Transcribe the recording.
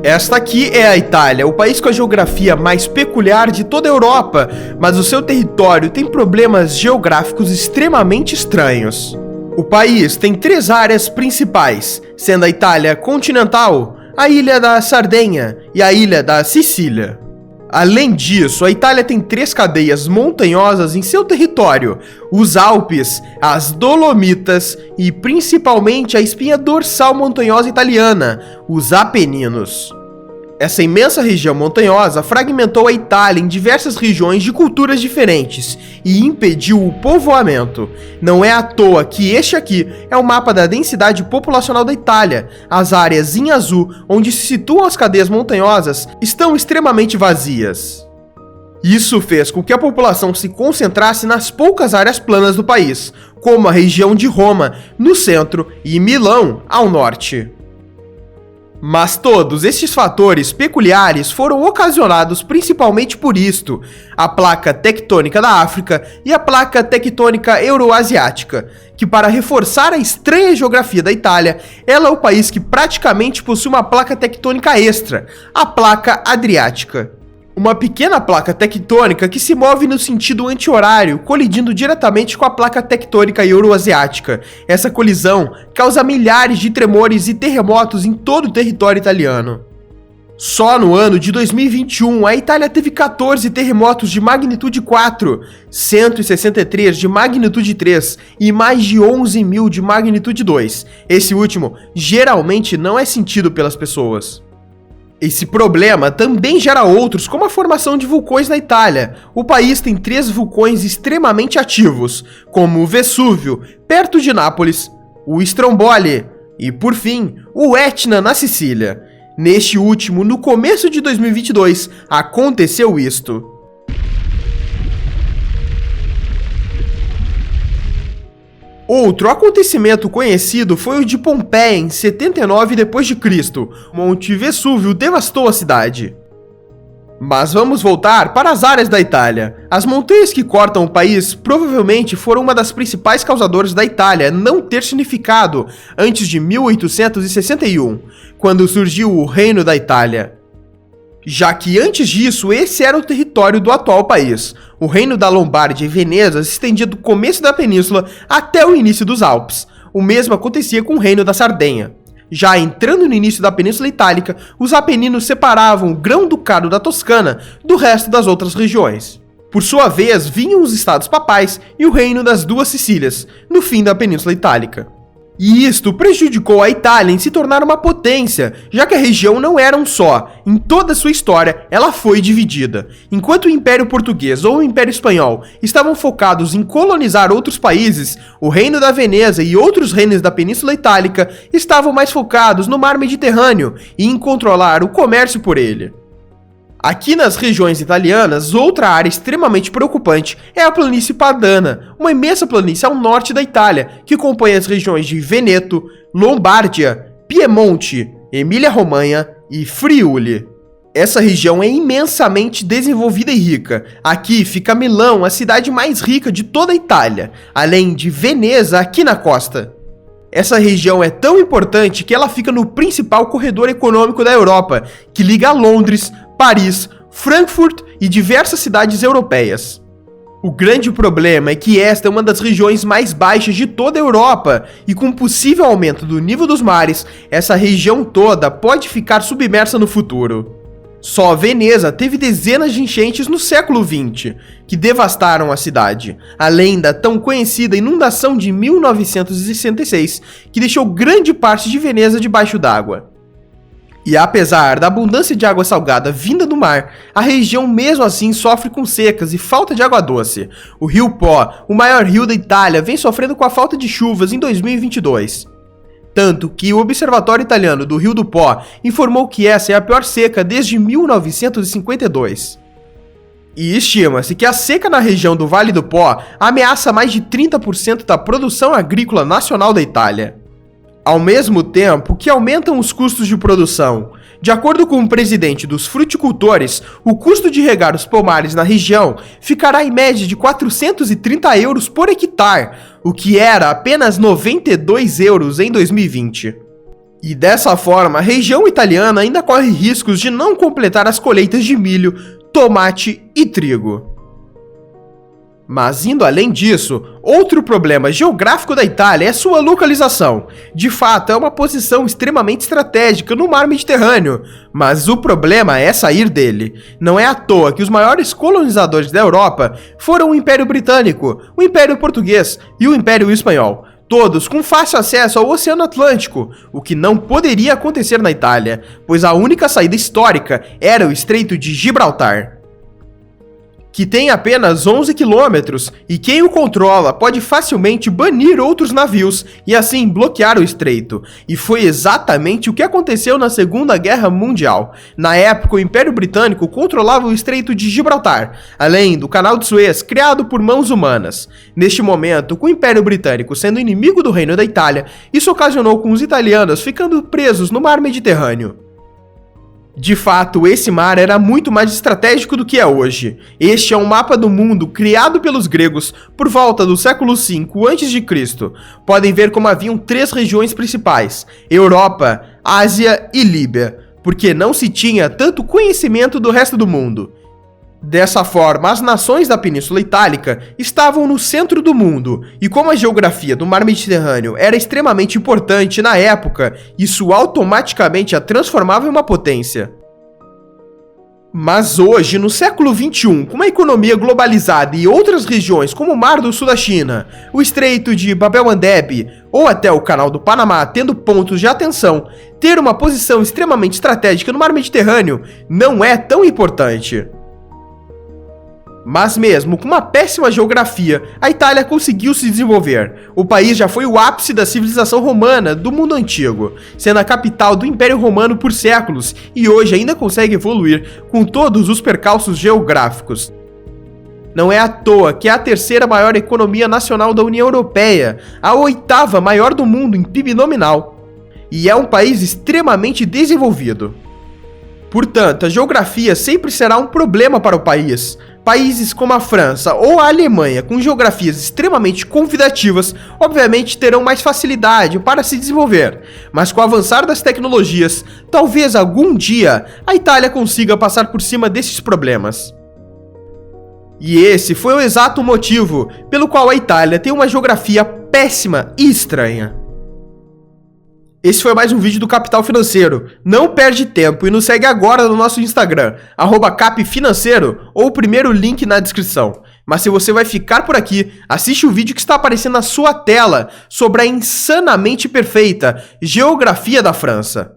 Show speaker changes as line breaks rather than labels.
Esta aqui é a Itália, o país com a geografia mais peculiar de toda a Europa, mas o seu território tem problemas geográficos extremamente estranhos. O país tem 3 áreas principais, sendo a Itália continental, a ilha da Sardenha e a ilha da Sicília. Além disso, a Itália tem 3 cadeias montanhosas em seu território: os Alpes, as Dolomitas e principalmente a espinha dorsal montanhosa italiana, os Apeninos. Essa imensa região montanhosa fragmentou a Itália em diversas regiões de culturas diferentes e impediu o povoamento. Não é à toa que este aqui é o mapa da densidade populacional da Itália. As áreas em azul, onde se situam as cadeias montanhosas, estão extremamente vazias. Isso fez com que a população se concentrasse nas poucas áreas planas do país, como a região de Roma, no centro, e Milão, ao norte. Mas todos estes fatores peculiares foram ocasionados principalmente por isto: a placa tectônica da África e a placa tectônica euroasiática, que, para reforçar a estranha geografia da Itália, ela é o país que praticamente possui uma placa tectônica extra, a placa adriática. Uma pequena placa tectônica que se move no sentido anti-horário, colidindo diretamente com a placa tectônica euroasiática. Essa colisão causa milhares de tremores e terremotos em todo o território italiano. Só no ano de 2021, a Itália teve 14 terremotos de magnitude 4, 163 de magnitude 3 e mais de 11.000 de magnitude 2. Esse último geralmente não é sentido pelas pessoas. Esse problema também gera outros, como a formação de vulcões na Itália. O país tem 3 vulcões extremamente ativos, como o Vesúvio, perto de Nápoles, o Stromboli e, por fim, o Etna na Sicília. Neste último, no começo de 2022, aconteceu isto. Outro acontecimento conhecido foi o de Pompeia em 79 d.C. Monte Vesúvio devastou a cidade. Mas vamos voltar para as áreas da Itália. As montanhas que cortam o país provavelmente foram uma das principais causadoras da Itália não ter significado antes de 1861, quando surgiu o Reino da Itália. Já que antes disso, esse era o território do atual país. O Reino da Lombardia e Veneza se estendia do começo da península até o início dos Alpes. O mesmo acontecia com o Reino da Sardenha. Já entrando no início da Península Itálica, os Apeninos separavam o Grão-Ducado da Toscana do resto das outras regiões. Por sua vez, vinham os Estados Papais e o Reino das Duas Sicílias, no fim da Península Itálica. E isto prejudicou a Itália em se tornar uma potência, já que a região não era um só. Em toda sua história, ela foi dividida. Enquanto o Império Português ou o Império Espanhol estavam focados em colonizar outros países, o Reino da Veneza e outros reinos da Península Itálica estavam mais focados no mar Mediterrâneo e em controlar o comércio por ele. Aqui nas regiões italianas, outra área extremamente preocupante é a planície Padana, uma imensa planície ao norte da Itália, que compõe as regiões de Veneto, Lombardia, Piemonte, Emília-Romanha e Friuli. Essa região é imensamente desenvolvida e rica. Aqui fica Milão, a cidade mais rica de toda a Itália, além de Veneza aqui na costa. Essa região é tão importante que ela fica no principal corredor econômico da Europa, que liga Londres, Paris, Frankfurt e diversas cidades europeias. O grande problema é que esta é uma das regiões mais baixas de toda a Europa, e com possível aumento do nível dos mares, essa região toda pode ficar submersa no futuro. Só Veneza teve dezenas de enchentes no século XX, que devastaram a cidade, além da tão conhecida inundação de 1966, que deixou grande parte de Veneza debaixo d'água. E apesar da abundância de água salgada vinda do mar, a região mesmo assim sofre com secas e falta de água doce. O rio Po, o maior rio da Itália, vem sofrendo com a falta de chuvas em 2022. Tanto que o Observatório Italiano do Rio do Pó informou que essa é a pior seca desde 1952. E estima-se que a seca na região do Vale do Pó ameaça mais de 30% da produção agrícola nacional da Itália. Ao mesmo tempo que aumentam os custos de produção. De acordo com o presidente dos fruticultores, o custo de regar os pomares na região ficará em média de 430 euros por hectare, o que era apenas 92 euros em 2020. E dessa forma, a região italiana ainda corre riscos de não completar as colheitas de milho, tomate e trigo. Mas indo além disso, outro problema geográfico da Itália é sua localização. De fato, é uma posição extremamente estratégica no mar Mediterrâneo, mas o problema é sair dele. Não é à toa que os maiores colonizadores da Europa foram o Império Britânico, o Império Português e o Império Espanhol. Todos com fácil acesso ao Oceano Atlântico, o que não poderia acontecer na Itália, pois a única saída histórica era o Estreito de Gibraltar, que tem apenas 11 quilômetros, e quem o controla pode facilmente banir outros navios e assim bloquear o estreito. E foi exatamente o que aconteceu na Segunda Guerra Mundial. Na época, o Império Britânico controlava o Estreito de Gibraltar, além do Canal de Suez, criado por mãos humanas. Neste momento, com o Império Britânico sendo inimigo do Reino da Itália, isso ocasionou com os italianos ficando presos no mar Mediterrâneo. De fato, esse mar era muito mais estratégico do que é hoje. Este é um mapa do mundo criado pelos gregos por volta do século V a.C. Podem ver como haviam 3 regiões principais: Europa, Ásia e Líbia, porque não se tinha tanto conhecimento do resto do mundo. Dessa forma, as nações da Península Itálica estavam no centro do mundo, e como a geografia do mar Mediterrâneo era extremamente importante na época, isso automaticamente a transformava em uma potência. Mas hoje, no século XXI, com uma economia globalizada e outras regiões como o Mar do Sul da China, o Estreito de Bab el-Mandeb ou até o Canal do Panamá tendo pontos de atenção, ter uma posição extremamente estratégica no mar Mediterrâneo não é tão importante. Mas mesmo com uma péssima geografia, a Itália conseguiu se desenvolver. O país já foi o ápice da civilização romana do mundo antigo, sendo a capital do Império Romano por séculos, e hoje ainda consegue evoluir com todos os percalços geográficos. Não é à toa que é a 3ª maior economia nacional da União Europeia, a 8ª maior do mundo em PIB nominal, e é um país extremamente desenvolvido. Portanto, a geografia sempre será um problema para o país. Países como a França ou a Alemanha, com geografias extremamente convidativas, obviamente terão mais facilidade para se desenvolver, mas com o avançar das tecnologias, talvez algum dia a Itália consiga passar por cima desses problemas. E esse foi o exato motivo pelo qual a Itália tem uma geografia péssima e estranha. Esse foi mais um vídeo do Capital Financeiro. Não perde tempo e nos segue agora no nosso Instagram, @capfinanceiro, ou o primeiro link na descrição. Mas se você vai ficar por aqui, assiste o vídeo que está aparecendo na sua tela sobre a insanamente perfeita geografia da França.